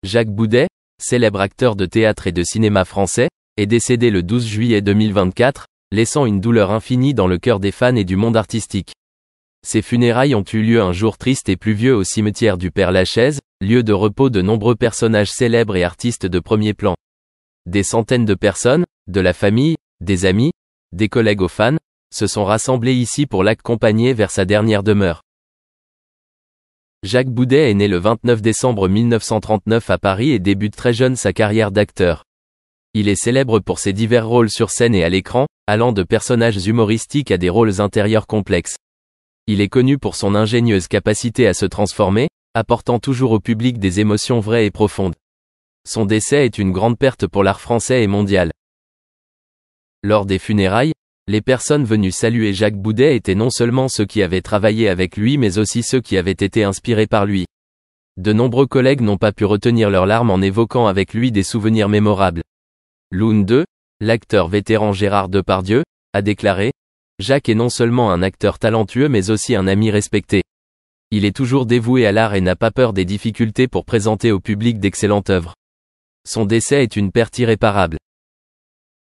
Jacques Boudet, célèbre acteur de théâtre et de cinéma français, est décédé le 12 juillet 2024, laissant une douleur infinie dans le cœur des fans et du monde artistique. Ses funérailles ont eu lieu un jour triste et pluvieux au cimetière du Père-Lachaise, lieu de repos de nombreux personnages célèbres et artistes de premier plan. Des centaines de personnes, de la famille, des amis, des collègues aux fans, se sont rassemblés ici pour l'accompagner vers sa dernière demeure. Jacques Boudet est né le 29 décembre 1939 à Paris et débute très jeune sa carrière d'acteur. Il est célèbre pour ses divers rôles sur scène et à l'écran, allant de personnages humoristiques à des rôles intérieurs complexes. Il est connu pour son ingénieuse capacité à se transformer, apportant toujours au public des émotions vraies et profondes. Son décès est une grande perte pour l'art français et mondial. Lors des funérailles, les personnes venues saluer Jacques Boudet étaient non seulement ceux qui avaient travaillé avec lui mais aussi ceux qui avaient été inspirés par lui. De nombreux collègues n'ont pas pu retenir leurs larmes en évoquant avec lui des souvenirs mémorables. L'un d'eux, l'acteur vétéran Gérard Depardieu, a déclaré « Jacques est non seulement un acteur talentueux mais aussi un ami respecté. Il est toujours dévoué à l'art et n'a pas peur des difficultés pour présenter au public d'excellentes œuvres. Son décès est une perte irréparable. »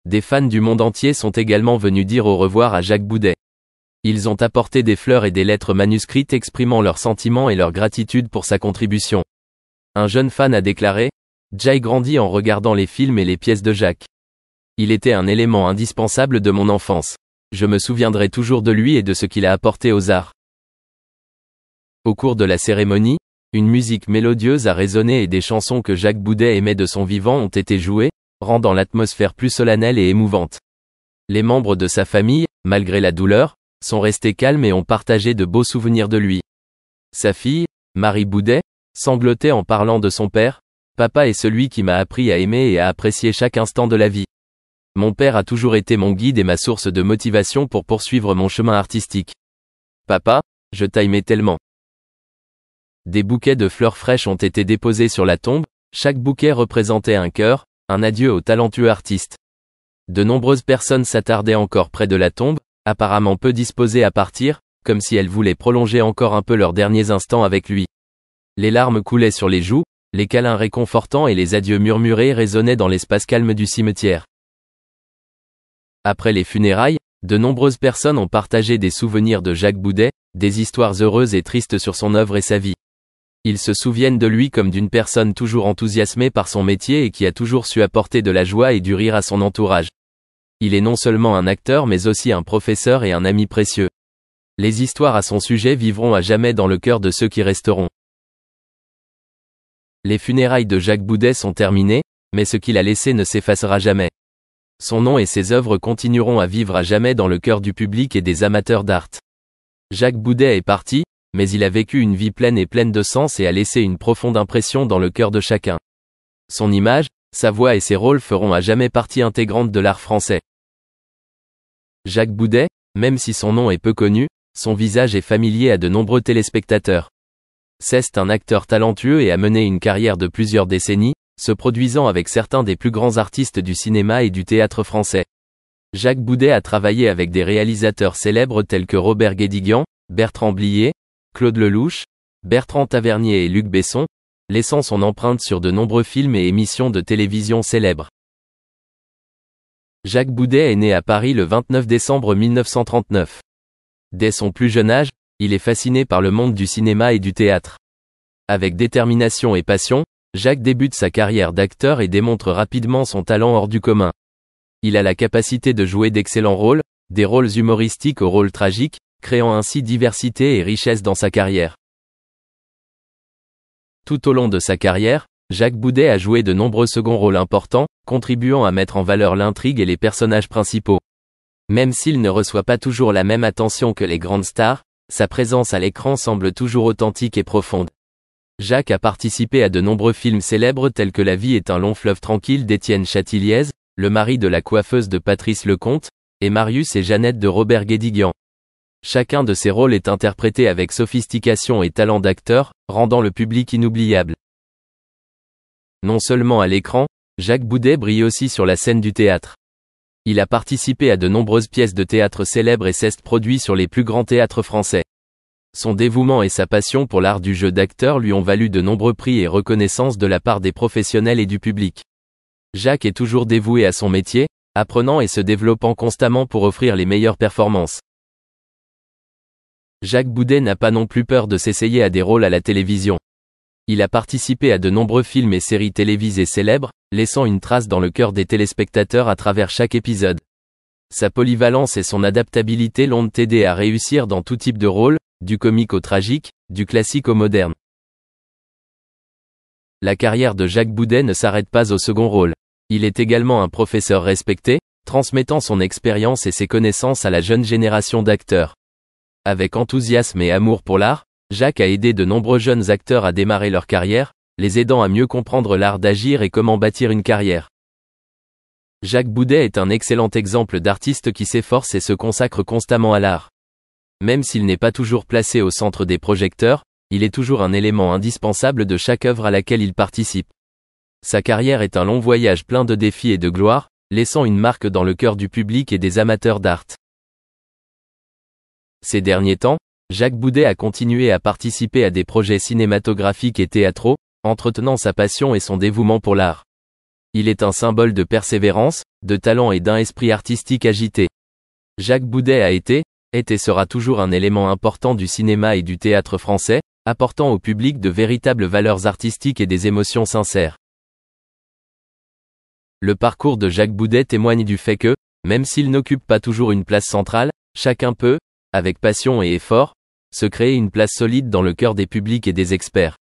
Des fans du monde entier sont également venus dire au revoir à Jacques Boudet. Ils ont apporté des fleurs et des lettres manuscrites exprimant leurs sentiments et leur gratitude pour sa contribution. Un jeune fan a déclaré « J'ai grandi en regardant les films et les pièces de Jacques. Il était un élément indispensable de mon enfance. Je me souviendrai toujours de lui et de ce qu'il a apporté aux arts. » Au cours de la cérémonie, une musique mélodieuse a résonné et des chansons que Jacques Boudet aimait de son vivant ont été jouées, rendant l'atmosphère plus solennelle et émouvante. Les membres de sa famille, malgré la douleur, sont restés calmes et ont partagé de beaux souvenirs de lui. Sa fille, Marie Boudet, sanglotait en parlant de son père. « Papa est celui qui m'a appris à aimer et à apprécier chaque instant de la vie. Mon père a toujours été mon guide et ma source de motivation pour poursuivre mon chemin artistique. Papa, je t'aimais tellement. » Des bouquets de fleurs fraîches ont été déposés sur la tombe, chaque bouquet représentait un cœur, un adieu au talentueux artiste. De nombreuses personnes s'attardaient encore près de la tombe, apparemment peu disposées à partir, comme si elles voulaient prolonger encore un peu leurs derniers instants avec lui. Les larmes coulaient sur les joues, les câlins réconfortants et les adieux murmurés résonnaient dans l'espace calme du cimetière. Après les funérailles, de nombreuses personnes ont partagé des souvenirs de Jacques Boudet, des histoires heureuses et tristes sur son œuvre et sa vie. Ils se souviennent de lui comme d'une personne toujours enthousiasmée par son métier et qui a toujours su apporter de la joie et du rire à son entourage. Il est non seulement un acteur mais aussi un professeur et un ami précieux. Les histoires à son sujet vivront à jamais dans le cœur de ceux qui resteront. Les funérailles de Jacques Boudet sont terminées, mais ce qu'il a laissé ne s'effacera jamais. Son nom et ses œuvres continueront à vivre à jamais dans le cœur du public et des amateurs d'art. Jacques Boudet est parti, mais il a vécu une vie pleine et pleine de sens et a laissé une profonde impression dans le cœur de chacun. Son image, sa voix et ses rôles feront à jamais partie intégrante de l'art français. Jacques Boudet, même si son nom est peu connu, son visage est familier à de nombreux téléspectateurs. C'est un acteur talentueux et a mené une carrière de plusieurs décennies, se produisant avec certains des plus grands artistes du cinéma et du théâtre français. Jacques Boudet a travaillé avec des réalisateurs célèbres tels que Robert Guédiguian, Bertrand Blier, Claude Lelouch, Bertrand Tavernier et Luc Besson, laissant son empreinte sur de nombreux films et émissions de télévision célèbres. Jacques Boudet est né à Paris le 29 décembre 1939. Dès son plus jeune âge, il est fasciné par le monde du cinéma et du théâtre. Avec détermination et passion, Jacques débute sa carrière d'acteur et démontre rapidement son talent hors du commun. Il a la capacité de jouer d'excellents rôles, des rôles humoristiques aux rôles tragiques, créant ainsi diversité et richesse dans sa carrière. Tout au long de sa carrière, Jacques Boudet a joué de nombreux seconds rôles importants, contribuant à mettre en valeur l'intrigue et les personnages principaux. Même s'il ne reçoit pas toujours la même attention que les grandes stars, sa présence à l'écran semble toujours authentique et profonde. Jacques a participé à de nombreux films célèbres tels que La vie est un long fleuve tranquille d'Étienne Châtilliez, Le mari de la coiffeuse de Patrice Lecomte, et Marius et Jeannette de Robert Guédiguian. Chacun de ces rôles est interprété avec sophistication et talent d'acteur, rendant le public inoubliable. Non seulement à l'écran, Jacques Boudet brille aussi sur la scène du théâtre. Il a participé à de nombreuses pièces de théâtre célèbres et s'est produit sur les plus grands théâtres français. Son dévouement et sa passion pour l'art du jeu d'acteur lui ont valu de nombreux prix et reconnaissances de la part des professionnels et du public. Jacques est toujours dévoué à son métier, apprenant et se développant constamment pour offrir les meilleures performances. Jacques Boudet n'a pas non plus peur de s'essayer à des rôles à la télévision. Il a participé à de nombreux films et séries télévisées célèbres, laissant une trace dans le cœur des téléspectateurs à travers chaque épisode. Sa polyvalence et son adaptabilité l'ont aidé à réussir dans tout type de rôle, du comique au tragique, du classique au moderne. La carrière de Jacques Boudet ne s'arrête pas au second rôle. Il est également un professeur respecté, transmettant son expérience et ses connaissances à la jeune génération d'acteurs. Avec enthousiasme et amour pour l'art, Jacques a aidé de nombreux jeunes acteurs à démarrer leur carrière, les aidant à mieux comprendre l'art d'agir et comment bâtir une carrière. Jacques Boudet est un excellent exemple d'artiste qui s'efforce et se consacre constamment à l'art. Même s'il n'est pas toujours placé au centre des projecteurs, il est toujours un élément indispensable de chaque œuvre à laquelle il participe. Sa carrière est un long voyage plein de défis et de gloire, laissant une marque dans le cœur du public et des amateurs d'art. Ces derniers temps, Jacques Boudet a continué à participer à des projets cinématographiques et théâtraux, entretenant sa passion et son dévouement pour l'art. Il est un symbole de persévérance, de talent et d'un esprit artistique agité. Jacques Boudet a été, est et sera toujours un élément important du cinéma et du théâtre français, apportant au public de véritables valeurs artistiques et des émotions sincères. Le parcours de Jacques Boudet témoigne du fait que, même s'il n'occupe pas toujours une place centrale, chacun peut, avec passion et effort, se créer une place solide dans le cœur des publics et des experts.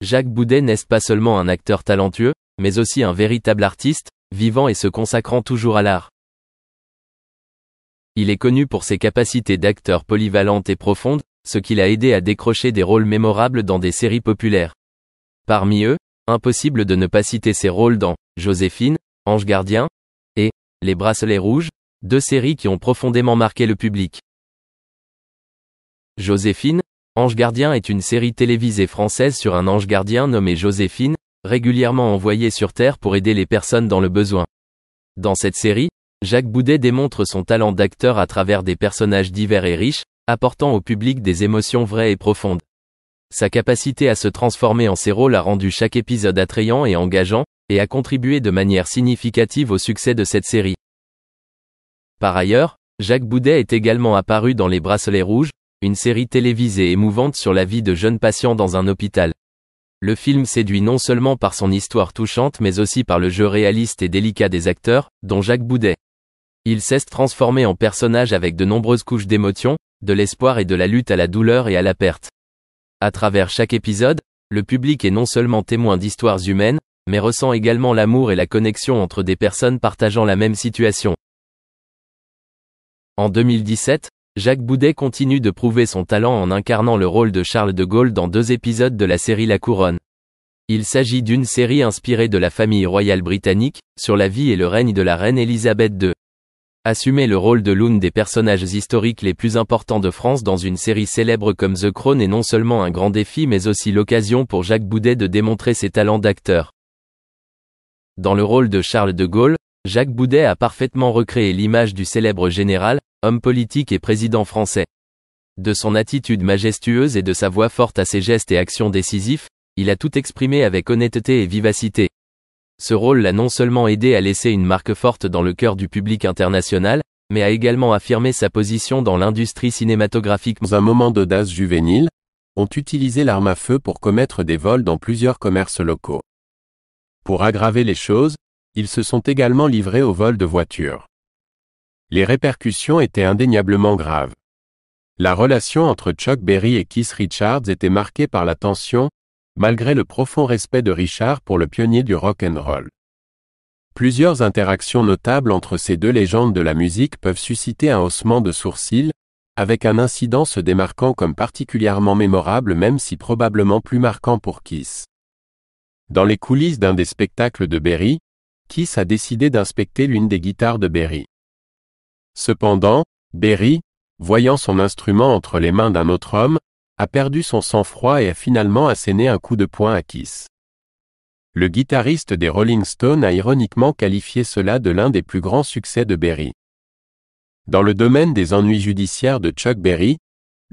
Jacques Boudet n'est pas seulement un acteur talentueux, mais aussi un véritable artiste, vivant et se consacrant toujours à l'art. Il est connu pour ses capacités d'acteur polyvalentes et profondes, ce qui l'a aidé à décrocher des rôles mémorables dans des séries populaires. Parmi eux, impossible de ne pas citer ses rôles dans Joséphine, Ange Gardien, et Les Bracelets Rouges, deux séries qui ont profondément marqué le public. Joséphine, Ange Gardien est une série télévisée française sur un ange gardien nommé Joséphine, régulièrement envoyé sur Terre pour aider les personnes dans le besoin. Dans cette série, Jacques Boudet démontre son talent d'acteur à travers des personnages divers et riches, apportant au public des émotions vraies et profondes. Sa capacité à se transformer en ses rôles a rendu chaque épisode attrayant et engageant, et a contribué de manière significative au succès de cette série. Par ailleurs, Jacques Boudet est également apparu dans Les Bracelets Rouges, une série télévisée émouvante sur la vie de jeunes patients dans un hôpital. Le film séduit non seulement par son histoire touchante mais aussi par le jeu réaliste et délicat des acteurs, dont Jacques Boudet. Il sait se transformer en personnage avec de nombreuses couches d'émotions, de l'espoir et de la lutte à la douleur et à la perte. À travers chaque épisode, le public est non seulement témoin d'histoires humaines, mais ressent également l'amour et la connexion entre des personnes partageant la même situation. En 2017, Jacques Boudet continue de prouver son talent en incarnant le rôle de Charles de Gaulle dans 2 épisodes de la série La Couronne. Il s'agit d'une série inspirée de la famille royale britannique, sur la vie et le règne de la reine Elisabeth II. Assumer le rôle de l'une des personnages historiques les plus importants de France dans une série célèbre comme The Crown est non seulement un grand défi mais aussi l'occasion pour Jacques Boudet de démontrer ses talents d'acteur. Dans le rôle de Charles de Gaulle, Jacques Boudet a parfaitement recréé l'image du célèbre général, homme politique et président français. De son attitude majestueuse et de sa voix forte à ses gestes et actions décisifs, il a tout exprimé avec honnêteté et vivacité. Ce rôle l'a non seulement aidé à laisser une marque forte dans le cœur du public international, mais a également affirmé sa position dans l'industrie cinématographique. Dans un moment d'audace juvénile, ont utilisé l'arme à feu pour commettre des vols dans plusieurs commerces locaux. Pour aggraver les choses, ils se sont également livrés au vol de voitures. Les répercussions étaient indéniablement graves. La relation entre Chuck Berry et Keith Richards était marquée par la tension, malgré le profond respect de Richard pour le pionnier du rock and roll. Plusieurs interactions notables entre ces deux légendes de la musique peuvent susciter un haussement de sourcils, avec un incident se démarquant comme particulièrement mémorable même si probablement plus marquant pour Keith. Dans les coulisses d'un des spectacles de Berry, Keith a décidé d'inspecter l'une des guitares de Berry. Cependant, Berry, voyant son instrument entre les mains d'un autre homme, a perdu son sang-froid et a finalement asséné un coup de poing à Keith. Le guitariste des Rolling Stones a ironiquement qualifié cela de l'un des plus grands succès de Berry. Dans le domaine des ennuis judiciaires de Chuck Berry,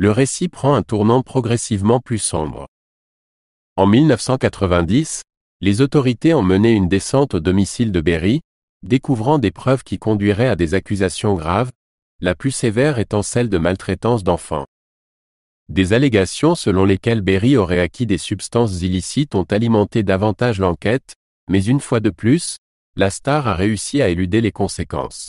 le récit prend un tournant progressivement plus sombre. En 1990, les autorités ont mené une descente au domicile de Berry, découvrant des preuves qui conduiraient à des accusations graves, la plus sévère étant celle de maltraitance d'enfants. Des allégations selon lesquelles Berry aurait acquis des substances illicites ont alimenté davantage l'enquête, mais une fois de plus, la star a réussi à éluder les conséquences.